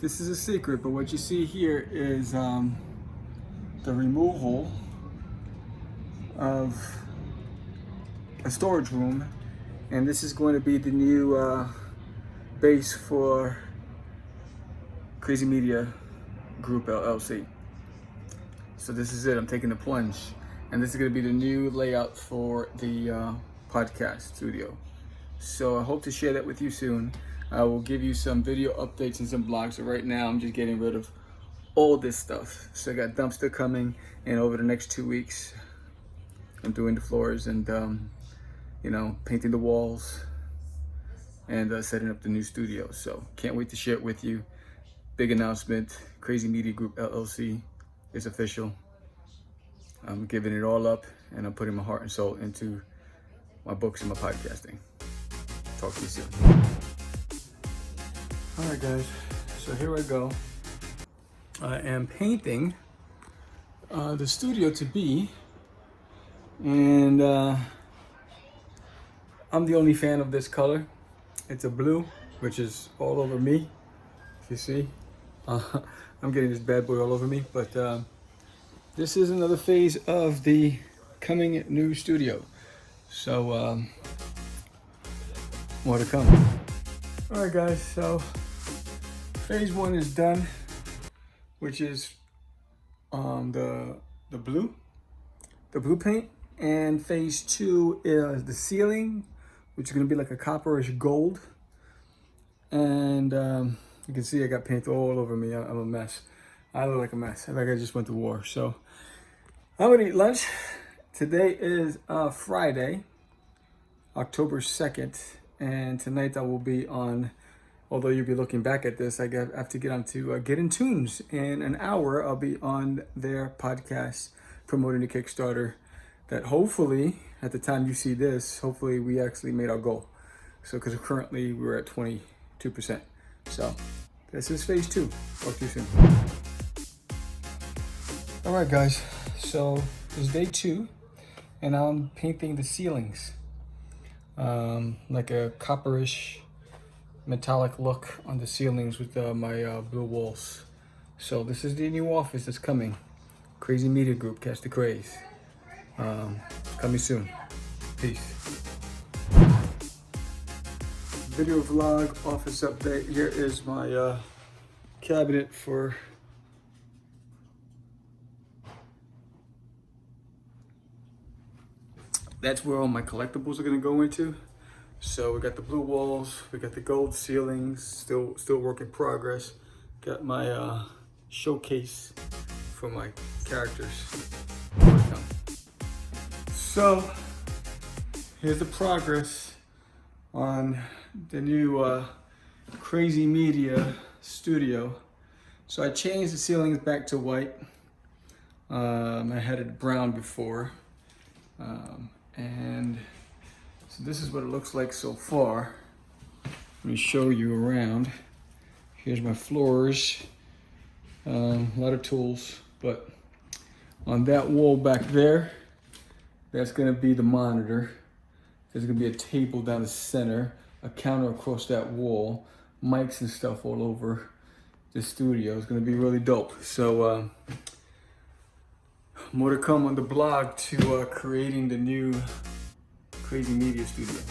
this is a secret, but what you see here is the removal of a storage room, and this is going to be the new base for Crazy Media Group LLC. So this is it. I'm taking the plunge, and this is going to be the new layout for the podcast studio. So I hope to share that with you soon. I will give you some video updates and some blogs. So right now I'm just getting rid of all this stuff. So I got dumpster coming, and over the next 2 weeks I'm doing the floors and painting the walls and setting up the new studio. So can't wait to share it with you. Big announcement. Crazy Media Group LLC is official. I'm giving it all up, and I'm putting my heart and soul into my books and my podcasting. Talk to you soon. All right, guys, so here I go. I am painting the studio to be, and I'm the only fan of this color. It's a blue, which is all over me, if you see. I'm getting this bad boy all over me, but this is another phase of the coming new studio. So more to come. All right, guys, so phase 1 is done, which is the blue paint, and phase 2 is the ceiling, which is gonna be like a copperish gold. And you can see I got paint all over me. I'm a mess. I look like a mess. I think I just went to war. So I'm gonna eat lunch. Today is Friday, October 2nd, and tonight I will be on, although you'll be looking back at this, I have to get on to Get in Tunes. In an hour, I'll be on their podcast promoting the Kickstarter that hopefully, at the time you see this, hopefully we actually made our goal. So, because currently we're at 22%. So, this is phase 2. Talk to you soon. All right, guys. So, it's day 2, and I'm painting the ceilings. Like a copperish metallic look on the ceilings with my blue walls. So this is the new office that's coming. Crazy Media Group, catch the Craze. Coming soon. Peace. Video vlog, office update. Here is my cabinet for that's where all my collectibles are gonna go into. So we got the blue walls, we got the gold ceilings, still work in progress. Got my showcase for my characters. So here's the progress on the new Crazy Media studio. So I changed the ceilings back to white. I had it brown before. And so this is what it looks like so far. Let me show you around. Here's my floors. A lot of tools, but on that wall back there, that's gonna be the monitor. There's gonna be a table down the center, a counter across that wall, mics and stuff all over the studio. It's gonna be really dope. So more to come on the blog to creating the new Crazy Media Studio.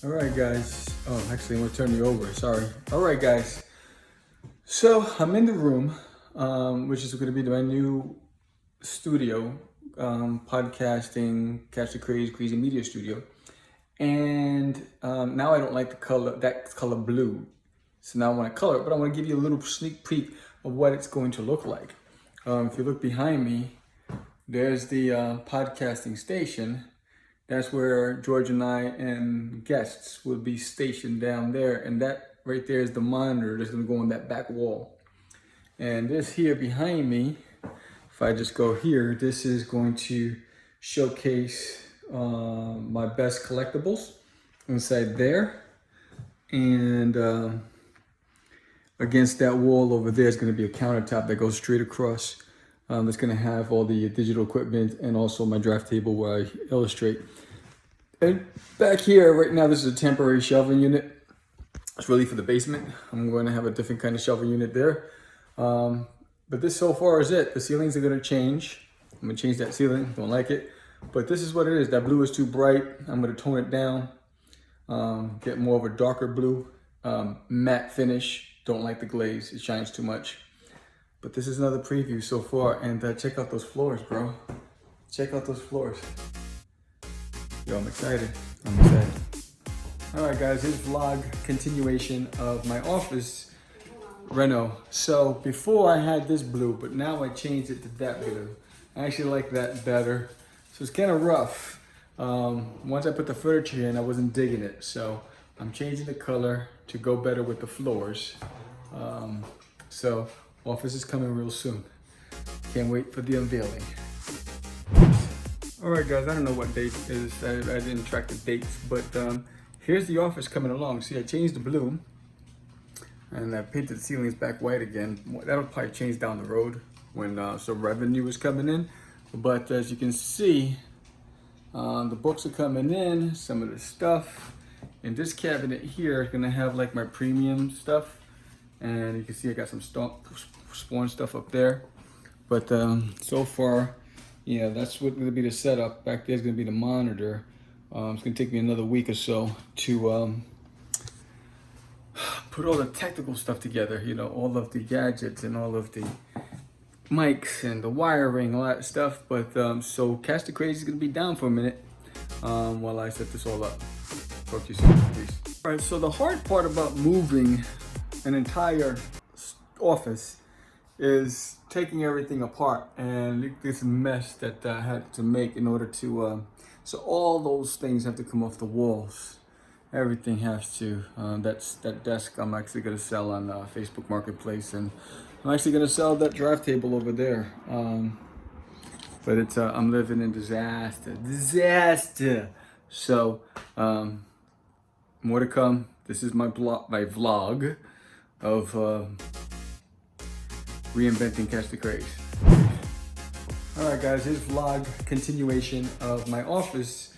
All right, guys. Oh, actually, I'm gonna turn you over. Sorry. All right, guys. So I'm in the room, which is gonna be my new studio, podcasting, Catch the Craze, Crazy Media Studio. And now I don't like that color blue. So now I want to color it, but I want to give you a little sneak peek of what it's going to look like. If you look behind me, there's the podcasting station. That's where George and I and guests will be stationed down there. And that right there is the monitor that's going to go on that back wall. And this here behind me, if I just go here, this is going to showcase my best collectibles inside there. And against that wall over there is going to be a countertop that goes straight across. That's going to have all the digital equipment and also my draft table where I illustrate. And back here right now, this is a temporary shelving unit. It's really for the basement. I'm going to have a different kind of shelving unit there. But this so far is it. The ceilings are going to change. I'm going to change that ceiling. Don't like it. But this is what it is. That blue is too bright. I'm going to tone it down. Get more of a darker blue. Matte finish. Don't like the glaze. It shines too much. But this is another preview so far. And check out those floors, bro. Check out those floors. Yo, I'm excited. I'm excited. All right, guys, here's vlog continuation of my office reno. So before I had this blue, but now I changed it to that blue. I actually like that better. So it's kind of rough. Once I put the furniture in, I wasn't digging it. So I'm changing the color to go better with the floors. So office is coming real soon. Can't wait for the unveiling. All right, guys, I don't know what date is. I didn't track the dates, but here's the office coming along. See, I changed the blue and I painted the ceilings back white again. That'll probably change down the road when some revenue is coming in. But as you can see, the books are coming in, some of the stuff. And this cabinet here is gonna have like my premium stuff. And you can see I got some spawn stuff up there. But so far, yeah, that's what's gonna be the setup. Back there's gonna be the monitor. It's gonna take me another week or so to put all the technical stuff together, you know, all of the gadgets and all of the mics and the wiring, all that stuff. But so Cast the Craze is gonna be down for a minute while I set this all up. Talk to you soon. Peace. All right, so the hard part about moving an entire office is taking everything apart, and this mess that I had to make in order to so all those things have to come off the walls. Everything has to. That desk I'm actually gonna sell on Facebook Marketplace, and I'm actually gonna sell that draft table over there. But it's I'm living in disaster. So more to come. This is my vlog of reinventing Cast the Craze. All right, guys, here's vlog continuation of my office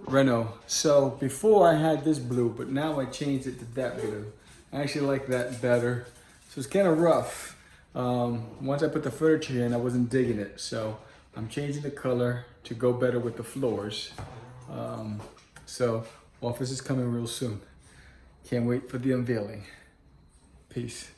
reno. So before I had this blue, but now I changed it to that blue. I actually like that better. So it's kind of rough. Once I put the furniture in, I wasn't digging it. So I'm changing the color to go better with the floors. So office is coming real soon. Can't wait for the unveiling. Peace.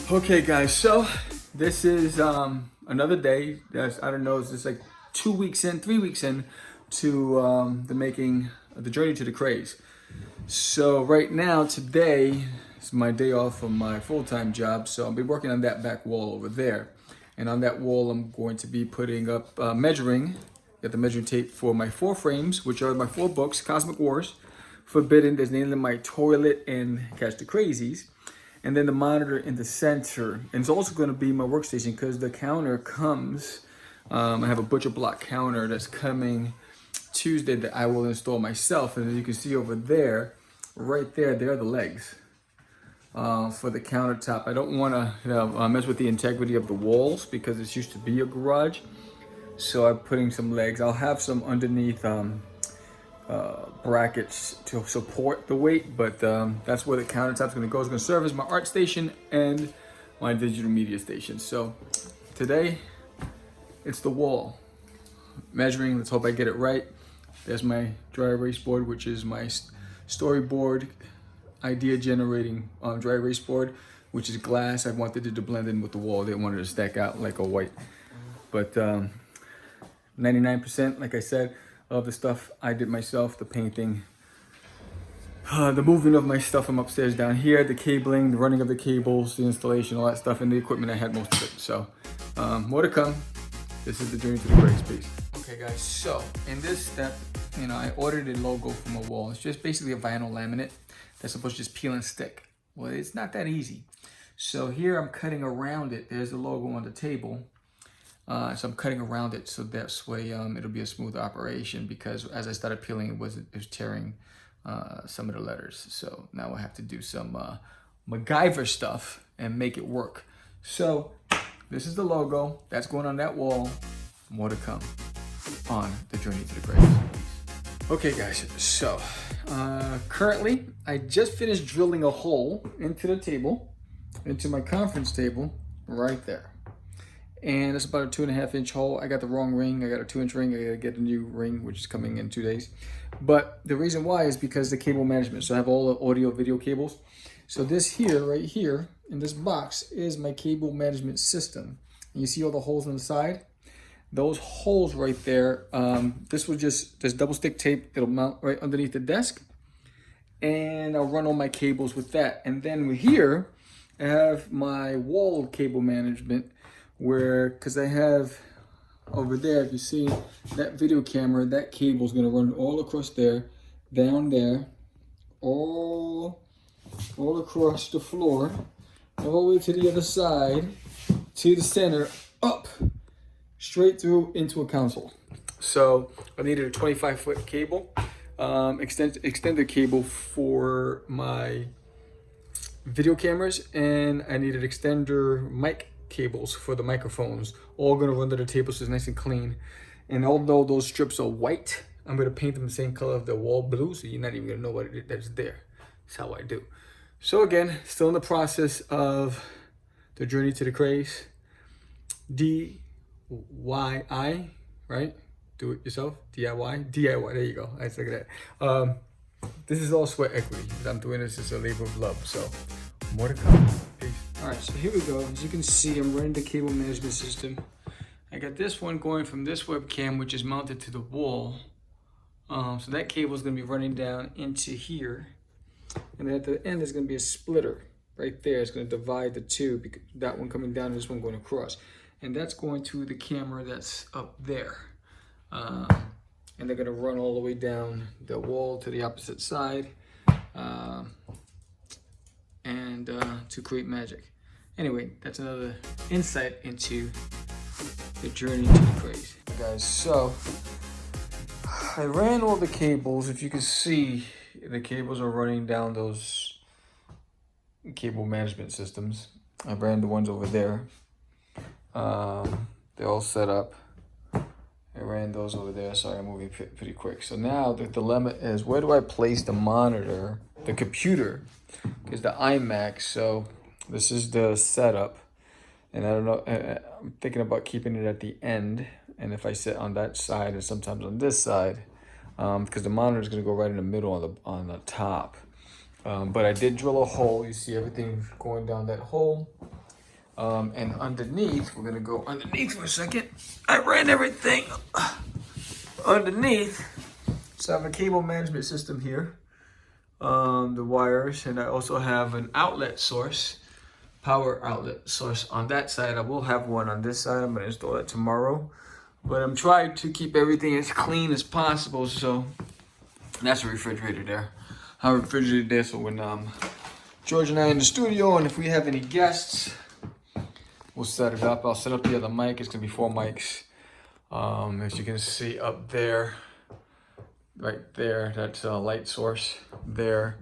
Okay, guys, so this is another day. I don't know, it's just like 2 weeks in, 3 weeks in to the journey to the Craze. So right now, today is my day off from my full-time job, so I'll be working on that back wall over there. And on that wall, I'm going to be putting up got the measuring tape for my 4 frames, which are my 4 books: Cosmic Wars, Forbidden, there's Nailing My Toilet, and Catch the Crazies. And then the monitor in the center. And it's also going to be my workstation because the counter comes. I have a butcher block counter that's coming Tuesday that I will install myself. And as you can see over there, right there are the legs for the countertop. I don't want to mess with the integrity of the walls because this used to be a garage. So I'm putting some legs. I'll have some underneath brackets to support the weight, but that's where the countertop's going to go. It's going to serve as my art station and my digital media station. So today it's the wall measuring. Let's hope I get it right. There's my dry erase board, which is my storyboard idea generating dry erase board, which is glass. I wanted it to blend in with the wall. I didn't want it to stack out like a white. But 99%, like I said, of the stuff I did myself, the painting, the moving of my stuff from upstairs down here, the cabling, the running of the cables, the installation, all that stuff, and the equipment. I had most of it. So more to come. This is the journey to the Craze piece. Okay guys, so in this step, I ordered a logo from a wall. It's just basically a vinyl laminate that's supposed to just peel and stick. Well, it's not that easy. So here I'm cutting around it. There's the logo on the table. So I'm cutting around it so that way it'll be a smooth operation, because as I started peeling, it was tearing some of the letters. So now I have to do some MacGyver stuff and make it work. So this is the logo that's going on that wall. More to come on the journey to the Craze. Okay guys, so currently I just finished drilling a hole into the table, into my conference table right there. And it's about a 2.5 inch hole. I got the wrong ring. I got a 2-inch ring. I gotta get a new ring, which is coming in 2 days. But the reason why is because the cable management. So I have all the audio video cables. So this here, right here, in this box is my cable management system. And you see all the holes on the side? Those holes right there, there's double stick tape. It'll mount right underneath the desk. And I'll run all my cables with that. And then here, I have my wall cable management, because I have over there, if you see that video camera, that cable is going to run all across there, down there, all across the floor, all the way to the other side, to the center, up, straight through into a console. So I needed a 25-foot cable, extended cable for my video cameras, and I needed extender mic cables for the microphones, all going to run to the table so it's nice and clean. And although those strips are white, I'm going to paint them the same color of the wall blue, so you're not even going to know what that's there. That's how I do. So again, still in the process of the journey to the Craze. DIY, right? Do it yourself. DIY. There you go. Nice, look at that. This is all sweat equity. I'm doing this as a labor of love. So more to come. Peace. All right, so here we go. As you can see, I'm running the cable management system. I got this one going from this webcam, which is mounted to the wall. So that cable is going to be running down into here. And then at the end, there's going to be a splitter right there. It's going to divide the two, because that one coming down and this one going across. And that's going to the camera that's up there. And they're going to run all the way down the wall to the opposite side. To create magic. Anyway, that's another insight into the journey to the Craze. Guys, so I ran all the cables. If you can see, the cables are running down those cable management systems. I ran the ones over there. They're all set up. I ran those over there. Sorry, I'm moving pretty quick. So now the dilemma is, where do I place the monitor, the computer? Because the iMac, so this is the setup. And I don't know, I'm thinking about keeping it at the end. And if I sit on that side and sometimes on this side, because the monitor is going to go right in the middle on the top. But I did drill a hole. You see everything going down that hole. And underneath, we're going to go underneath for a second. I ran everything underneath. So I have a cable management system here. The wires, and I also have an outlet source, power outlet source on that side. I will have one on this side. I'm going to install that tomorrow. But I'm trying to keep everything as clean as possible. So that's a refrigerator there. I have a refrigerator there, so when George and I are in the studio, and if we have any guests, we'll set it up. I'll set up the other mic. It's going to be 4 mics. As you can see up there, right there, that's a light source there.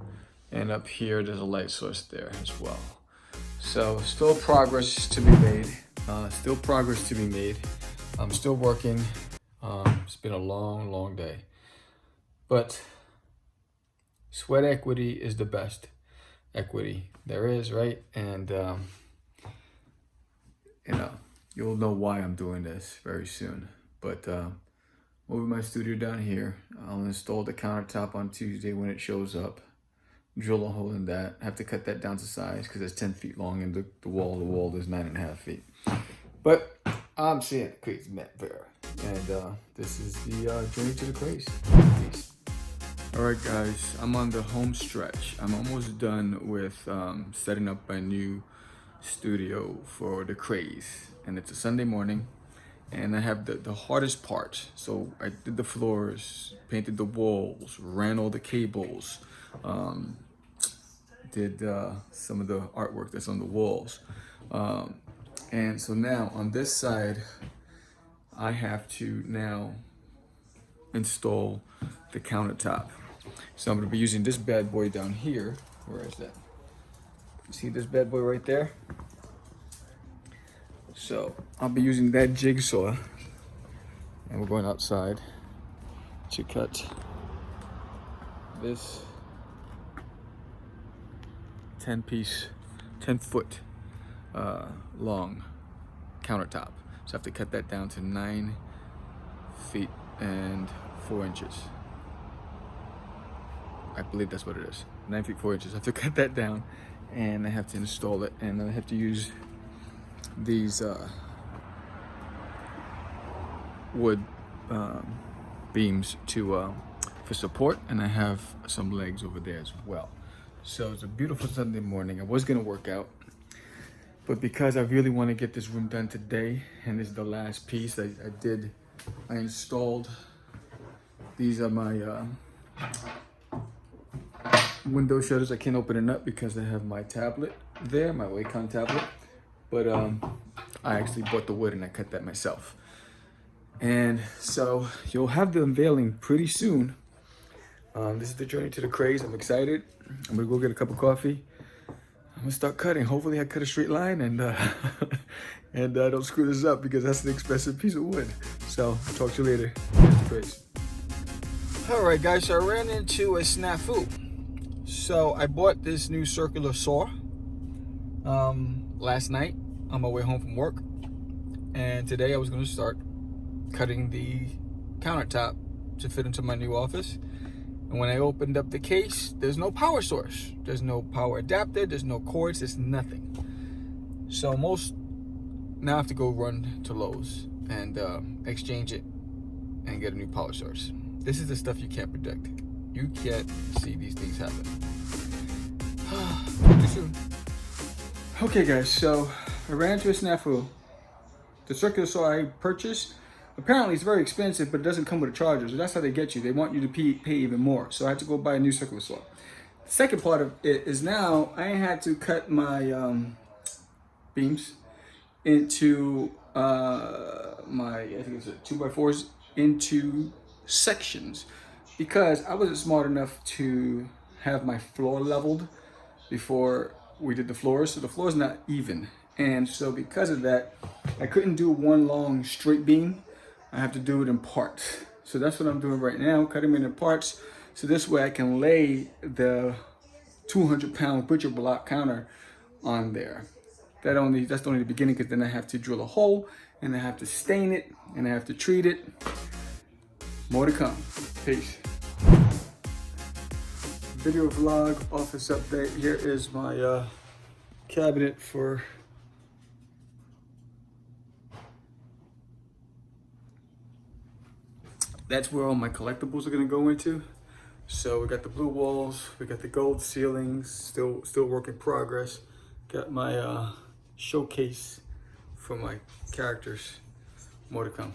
And up here, there's a light source there as well. So still progress to be made. Still progress to be made. I'm still working. It's been a long, long day. But sweat equity is the best equity there is, right? And you'll know why I'm doing this very soon. But over my studio down here, I'll install the countertop on Tuesday when it shows up. Drill a hole in that. I have to cut that down to size because it's 10 feet long and the wall is 9.5 feet. But I'm seeing the Craze Matt there. And this is the journey to the Craze. Peace. Alright guys, I'm on the home stretch. I'm almost done with setting up my new studio for the Craze. And it's a Sunday morning. And I have the hardest part. So I did the floors, painted the walls, ran all the cables, did some of the artwork that's on the walls. And so now on this side, I have to now install the countertop. So I'm gonna be using this bad boy down here. Where is that? See this bad boy right there? So I'll be using that jigsaw, and we're going outside to cut this 10 foot long countertop. So I have to cut that down to 9 feet and 4 inches. I believe that's what it is. 9 feet 4 inches. I have to cut that down, and I have to install it, and then I have to use these wood beams for support, and I have some legs over there as well. So it's a beautiful Sunday morning. I was gonna work out, but because I really want to get this room done today, and this is the last piece, I installed, these are my window shutters. I can't open it up because I have my tablet there, my Wacom tablet, but I actually bought the wood and I cut that myself. And so you'll have the unveiling pretty soon. This is the journey to the Craze. I'm excited. I'm gonna go get a cup of coffee. I'm gonna start cutting. Hopefully I cut a straight line and and I don't screw this up because that's an expensive piece of wood. So talk to you later. Here's the Craze. All right guys, so I ran into a snafu. So I bought this new circular saw last night on my way home from work. And today I was gonna start cutting the countertop to fit into my new office. And when I opened up the case, there's no power source. There's no power adapter, there's no cords, there's nothing. So now I have to go run to Lowe's and exchange it and get a new power source. This is the stuff you can't predict. You can't see these things happen. Too soon. Okay guys, so I ran into a snafu. The circular saw I purchased, apparently it's very expensive, but it doesn't come with a charger. So that's how they get you. They want you to pay even more. So I had to go buy a new circular saw. The second part of it is now I had to cut my beams into I think it's a 2x4s into sections, because I wasn't smart enough to have my floor leveled before we did the floors. So the floor's not even. And so because of that, I couldn't do one long straight beam. I have to do it in parts. So that's what I'm doing right now, cutting them into parts. So this way I can lay the 200-pound butcher block counter on there. That's only the beginning, because then I have to drill a hole, and I have to stain it, and I have to treat it. More to come. Peace. Video vlog, office update. Here is my cabinet for that's where all my collectibles are gonna go into. So we got the blue walls, we got the gold ceilings, still work in progress. Got my showcase for my characters. More to come.